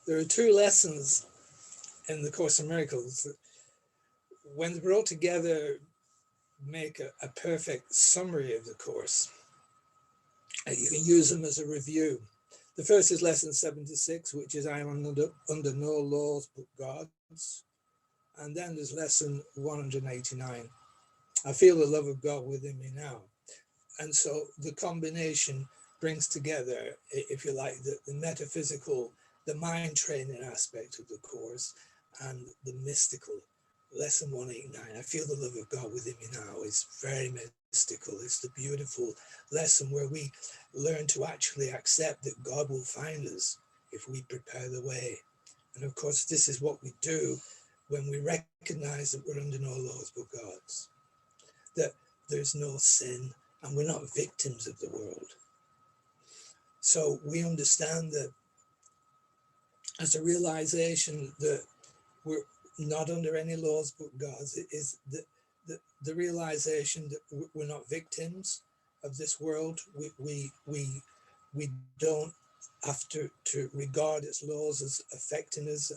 There are two lessons in the Course in Miracles that, when they're brought together, make a perfect summary of the Course. You can use them as a review. The first is lesson 76, which is I am under no laws but God's. And then there's lesson 189. I feel the love of God within me now. And so the combination brings together, if you like, the metaphysical, the mind training aspect of the Course, and the mystical. Lesson 189, I feel the love of God within me now, is very mystical. It's the beautiful lesson where we learn to actually accept that God will find us if we prepare the way. And of course, this is what we do when we recognize that we're under no laws but God's, that there's no sin and we're not victims of the world. So we understand that as a realization that we're not under any laws but God's. It is the realization that we're not victims of this world. We don't have to regard its laws as affecting us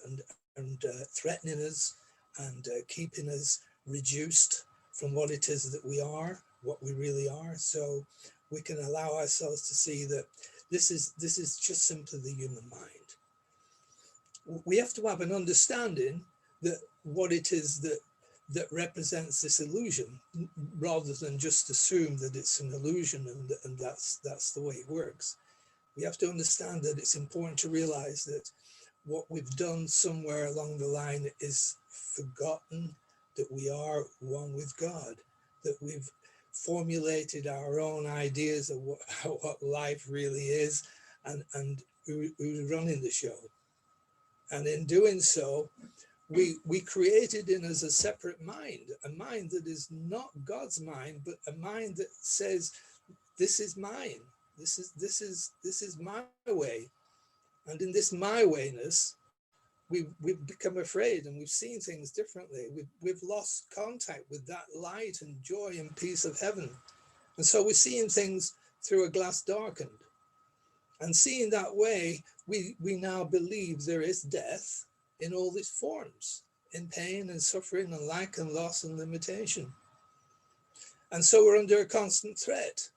and threatening us and keeping us reduced from what it is that we are, what we really are. So we can allow ourselves to see that this is just simply the human mind. We have to have an understanding that what it is that represents this illusion, rather than just assume that it's an illusion and that's the way it works. We have to understand that it's important to realize that what we've done somewhere along the line is forgotten that we are one with God, that we've formulated our own ideas of what life really is and who's running the show. And in doing so, we created in us a separate mind, a mind that is not God's mind, but a mind that says, this is mine, this is my way. And in this my wayness, we've become afraid and we've seen things differently. We've lost contact with that light and joy and peace of heaven. And so we're seeing things through a glass darkened. And seeing that way, we now believe there is death in all its forms, in pain and suffering and lack and loss and limitation. And so we're under a constant threat.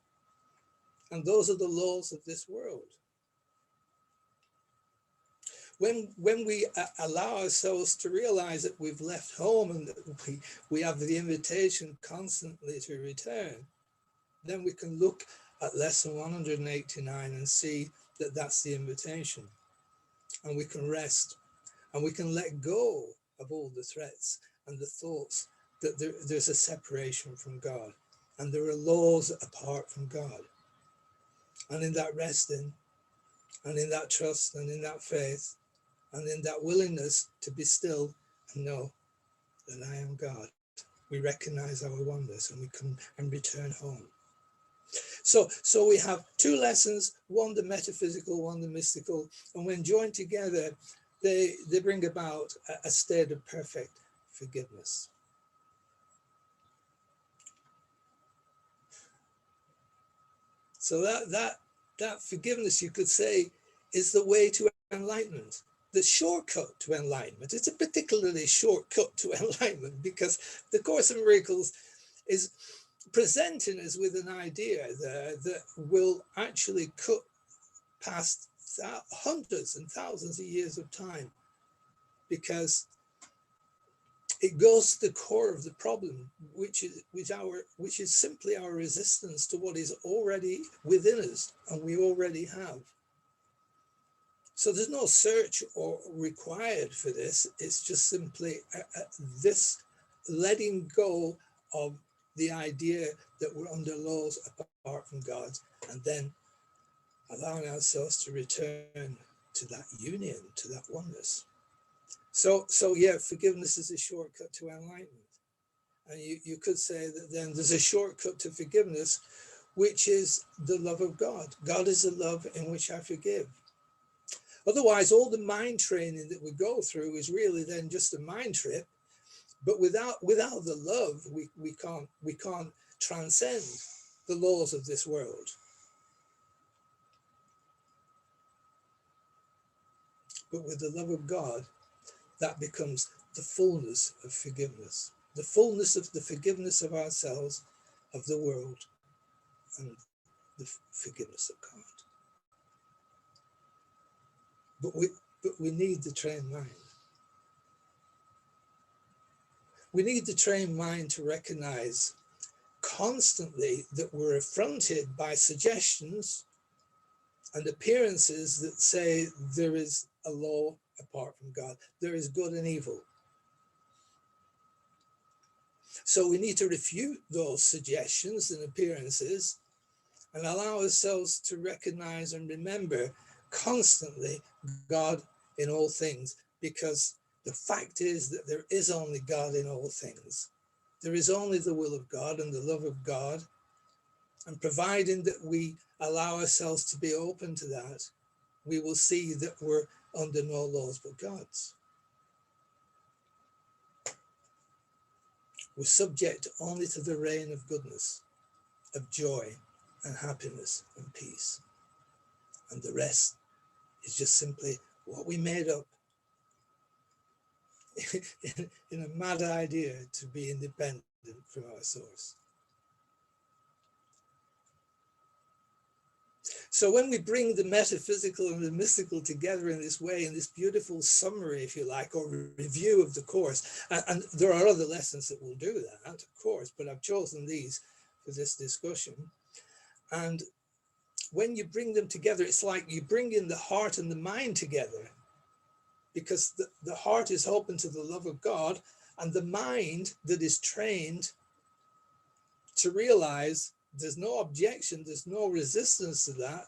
And those are the laws of this world. When we allow ourselves to realize that we've left home and that we have the invitation constantly to return, then we can look at lesson 189 and see that that's the invitation. And we can rest and we can let go of all the threats and the thoughts that there's a separation from God and there are laws apart from God. And in that resting and in that trust and in that faith and in that willingness to be still and know that I am God, we recognize our oneness and we come and return home. So we have two lessons, one the metaphysical, one the mystical, and when joined together, they bring about a state of perfect forgiveness. So that forgiveness, you could say, is the way to enlightenment, the shortcut to enlightenment. It's a particularly shortcut to enlightenment because the Course in Miracles is presenting us with an idea there that will actually cut past hundreds and thousands of years of time, because it goes to the core of the problem, which is simply our resistance to what is already within us and we already have. So there's no search or required for this. It's just simply this letting go of the idea that we're under laws apart from God, and then allowing ourselves to return to that union, to that oneness. So yeah, forgiveness is a shortcut to enlightenment. And you could say that then there's a shortcut to forgiveness, which is the love of God. God is the love in which I forgive. Otherwise, all the mind training that we go through is really then just a mind trip. But without the love, we can't transcend the laws of this world. but with the love of God, that becomes the fullness of forgiveness, the fullness of the forgiveness of ourselves, of the world, and the forgiveness of God. But we need the trained mind. We need the trained mind to recognize constantly that we're affronted by suggestions and appearances that say there is a law apart from God. There is good and evil. So we need to refute those suggestions and appearances and allow ourselves to recognize and remember constantly God in all things, because the fact is that there is only God in all things. There is only the will of God and the love of God. And providing that we allow ourselves to be open to that, we will see that we're under no laws but God's. We're subject only to the reign of goodness, of joy and happiness and peace. And the rest is just simply what we made up in a mad idea to be independent from our source. So when we bring the metaphysical and the mystical together in this way, in this beautiful summary, if you like, or review of the course, and there are other lessons that will do that, of course, but I've chosen these for this discussion. And when you bring them together, it's like you bring in the heart and the mind together, because the heart is open to the love of God, and the mind that is trained to realize there's no objection, there's no resistance to that,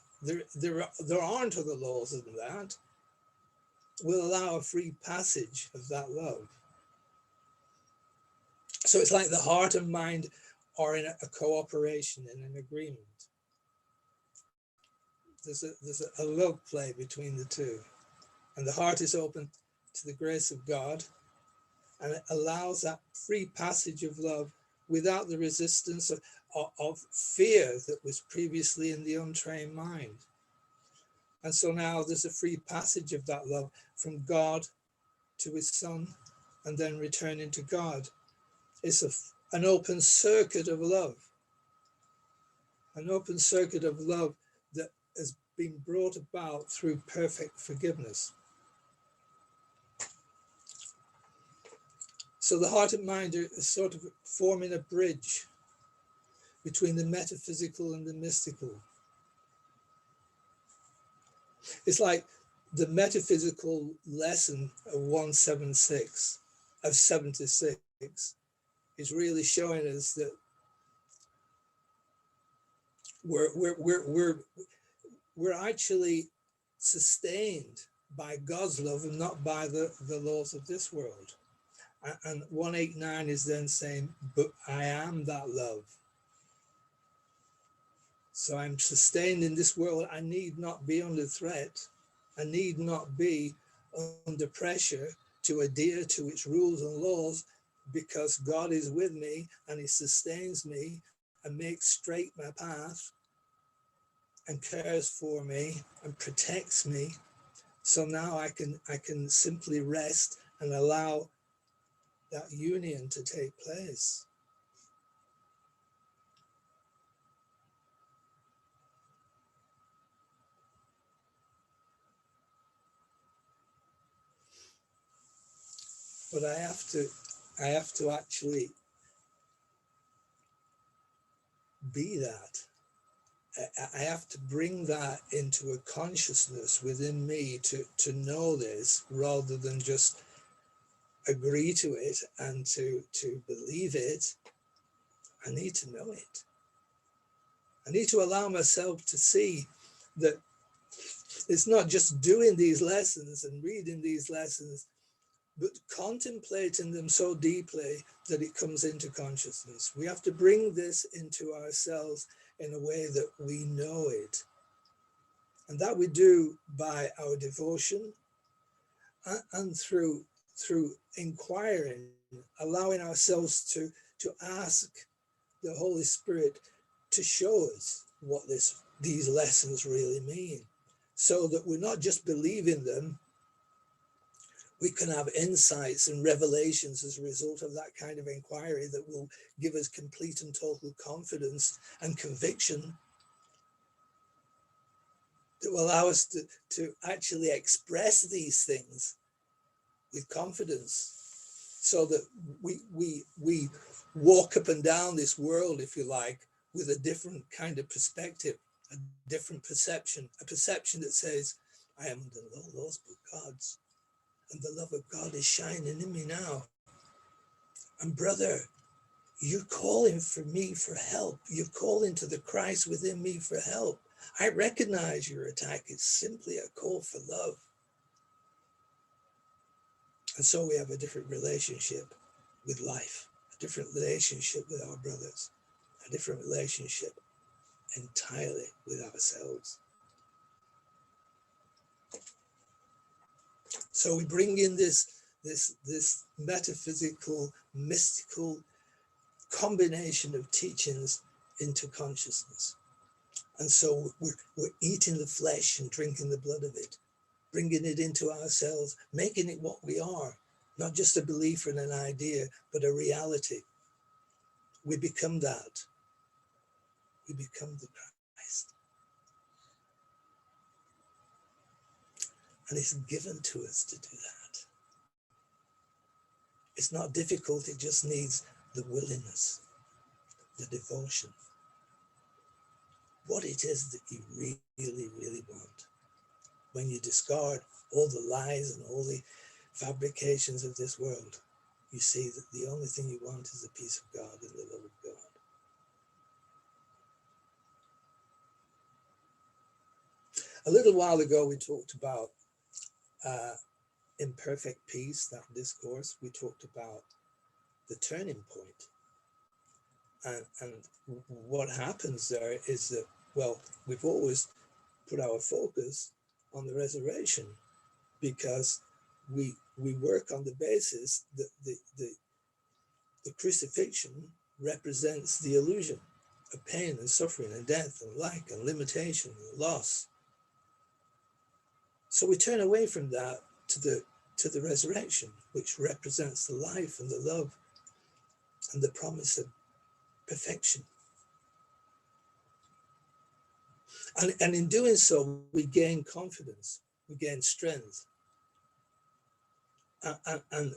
there aren't other laws than that, will allow a free passage of that love. So it's like the heart and mind are in a cooperation, in an agreement. There's a love play between the two. And the heart is open to the grace of God, and it allows that free passage of love without the resistance of fear that was previously in the untrained mind. And so now there's a free passage of that love from God to his Son, and then returning to God. It's an open circuit of love, an open circuit of love that has been brought about through perfect forgiveness. So the heart and mind are sort of forming a bridge between the metaphysical and the mystical. It's like the metaphysical lesson of 176, of 76, is really showing us that we're actually sustained by God's love and not by the laws of this world. And 189 is then saying, but I am that love. So I'm sustained in this world. I need not be under threat. I need not be under pressure to adhere to its rules and laws, because God is with me and he sustains me and makes straight my path and cares for me and protects me. So now I can simply rest and allow that union to take place. But I have to actually be that. I have to bring that into a consciousness within me to know this, rather than just agree to it and to believe it. I need to know it. I need to allow myself to see that it's not just doing these lessons and reading these lessons, but contemplating them so deeply that it comes into consciousness. We have to bring this into ourselves in a way that we know it. And that we do by our devotion and through inquiring, allowing ourselves to ask the Holy Spirit to show us what these lessons really mean, so that we're not just believing them, We can have insights and revelations as a result of that kind of inquiry that will give us complete and total confidence and conviction that will allow us to actually express these things with confidence, so that we walk up and down this world, if you like, with a different kind of perspective, a different perception, a perception that says, I am under no laws but God's, and the love of God is shining in me now. And brother, you're calling for me for help. You're calling to the Christ within me for help. I recognize your attack is simply a call for love. And so we have a different relationship with life, a different relationship with our brothers, a different relationship entirely with ourselves. So we bring in this metaphysical, mystical combination of teachings into consciousness. And so we're eating the flesh and drinking the blood of it, bringing it into ourselves, making it what we are, not just a belief and an idea, but a reality. We become that. We become the Christ. And it's given to us to do that. It's not difficult, it just needs the willingness, the devotion. What it is that you really, really want. When you discard all the lies and all the fabrications of this world, you see that the only thing you want is the peace of God and the love of God. A little while ago, we talked about imperfect peace, that discourse. We talked about the turning point. And what happens there is that, well, we've always put our focus on the resurrection, because we work on the basis that the crucifixion represents the illusion of pain and suffering and death and lack and limitation and loss. So we turn away from that to the resurrection, which represents the life and the love and the promise of perfection. And in doing so, we gain confidence, we gain strength, and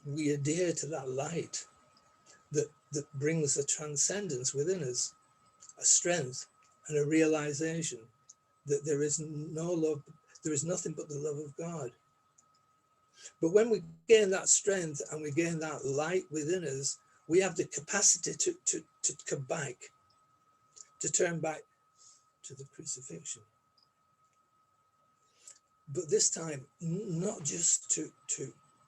we adhere to that light that brings a transcendence within us, a strength and a realization that there is no love, there is nothing but the love of God. But when we gain that strength and we gain that light within us, we have the capacity to come back, to turn back to the crucifixion. But this time, not just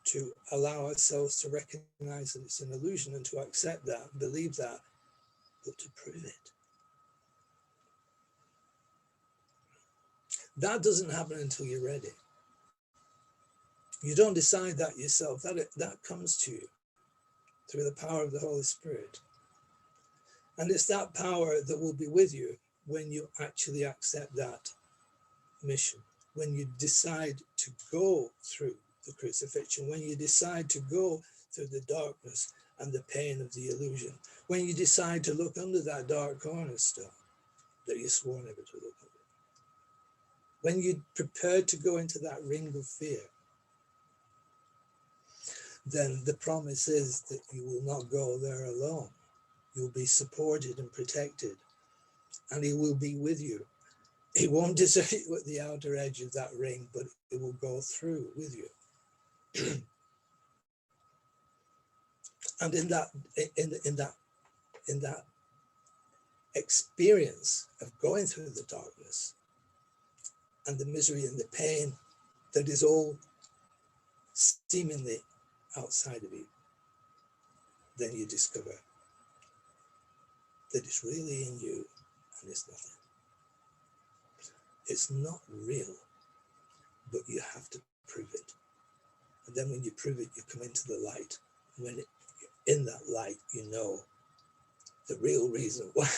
to allow ourselves to recognize that it's an illusion and to accept that, believe that, but to prove it. That doesn't happen until you're ready. You don't decide that yourself. That comes to you through the power of the Holy Spirit. And it's that power that will be with you when you actually accept that mission, when you decide to go through the crucifixion, when you decide to go through the darkness and the pain of the illusion, when you decide to look under that dark cornerstone that you swore never to look under, when you're prepared to go into that ring of fear, then the promise is that you will not go there alone. You'll be supported and protected, and he will be with you. He won't desert you at the outer edge of that ring, but it will go through with you. And in that experience of going through the darkness and the misery and the pain that is all seemingly outside of you, then you discover that it's really in you and it's nothing. It's not real, but you have to prove it. And then when you prove it, you come into the light. When you're in that light, you know the real reason why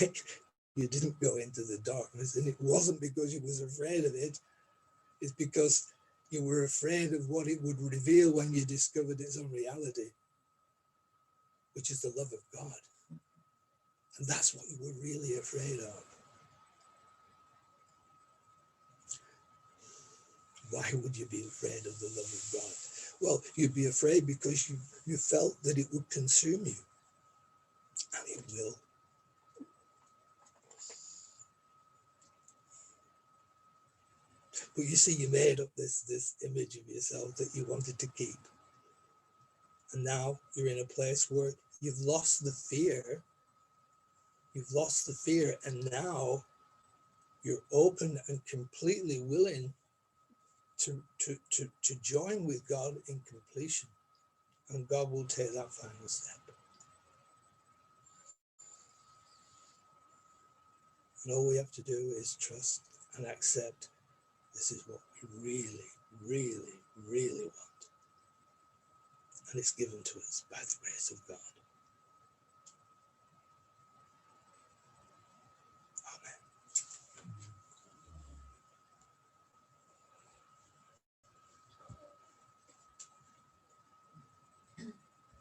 you didn't go into the darkness. And it wasn't because you was afraid of it. It's because You were afraid of what it would reveal when you discovered its own reality, which is the love of God. And that's what you were really afraid of. Why would you be afraid of the love of God? Well, you'd be afraid because you felt that it would consume you. And it will. But you see, you made up this image of yourself that you wanted to keep. And now you're in a place where you've lost the fear. You've lost the fear, and now you're open and completely willing to join with God in completion. And God will take that final step. And all we have to do is trust and accept this is what we really, really, really want. And it's given to us by the grace of God.